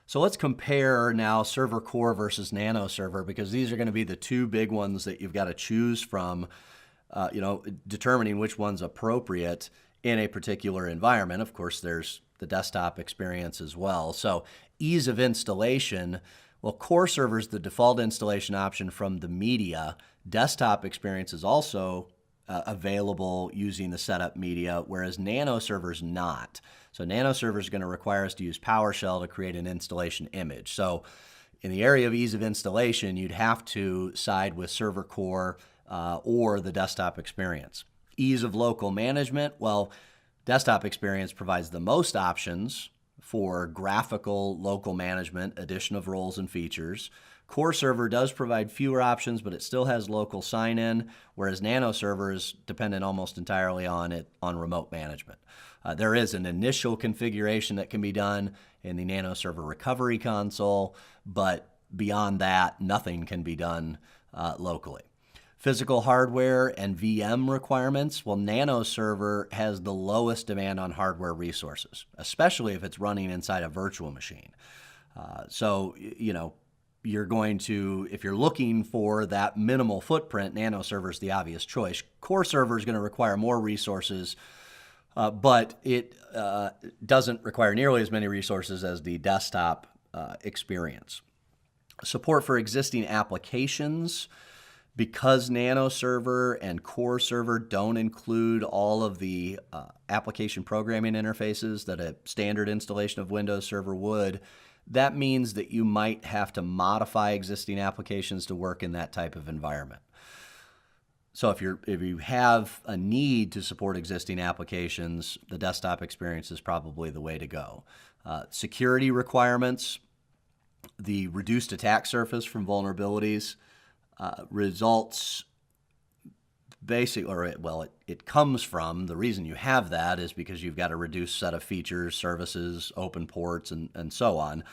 So let's compare now Server Core versus Nano Server, because these are going to be the two big ones that you've got to choose from, determining which one's appropriate in a particular environment. Of course, there's the desktop experience as well. So ease of installation, well, Core Server is the default installation option from the media. Desktop experience is also available using the setup media, whereas Nano Server is not. So Nano Server is going to require us to use PowerShell to create an installation image. So in the area of ease of installation, you'd have to side with Server Core or the desktop experience. Ease of local management, well, desktop experience provides the most options for graphical local management, addition of roles and features. Core Server does provide fewer options, but it still has local sign-in, whereas Nano Server is dependent almost entirely on remote management. There is an initial configuration that can be done in the Nano Server recovery console, but beyond that, nothing can be done locally. Physical hardware and VM requirements, well, Nano Server has the lowest demand on hardware resources, especially if it's running inside a virtual machine. You're going to, if you're looking for that minimal footprint, Nano Server is the obvious choice. Core Server is going to require more resources, but it doesn't require nearly as many resources as the desktop experience. Support for existing applications, because Nano Server and Core Server don't include all of the application programming interfaces that a standard installation of Windows Server would. That means that you might have to modify existing applications to work in that type of environment. So if you have a need to support existing applications, the desktop experience is probably the way to go. Security requirements, the reduced attack surface from vulnerabilities results basically, it comes from, the reason you have that is because you've got a reduced set of features, services, open ports, and so on.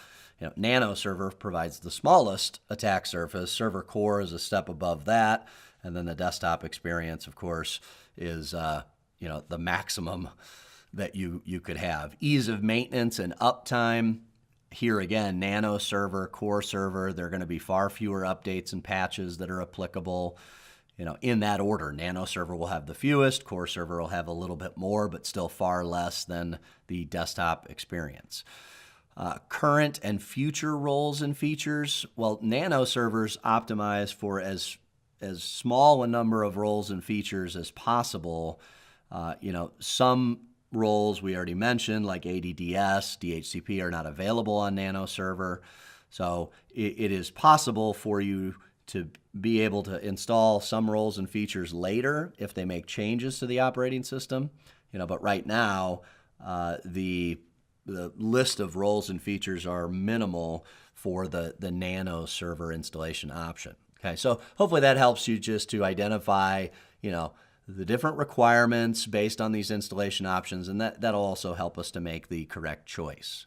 Nano Server provides the smallest attack surface. Server Core is a step above that. And then the desktop experience, of course, is the maximum that you could have. Ease of maintenance and uptime. Here again, Nano Server, Core Server, there are going to be far fewer updates and patches that are applicable. In that order, Nano Server will have the fewest, Core Server will have a little bit more, but still far less than the desktop experience. Current and future roles and features, well, Nano Server's optimized for as small a number of roles and features as possible. Some roles we already mentioned, like ADDS, DHCP, are not available on Nano Server. So it is possible for you to be able to install some roles and features later if they make changes to the operating system. But right now, the list of roles and features are minimal for the Nano Server installation option. Okay, so hopefully that helps you just to identify, the different requirements based on these installation options, and that'll also help us to make the correct choice.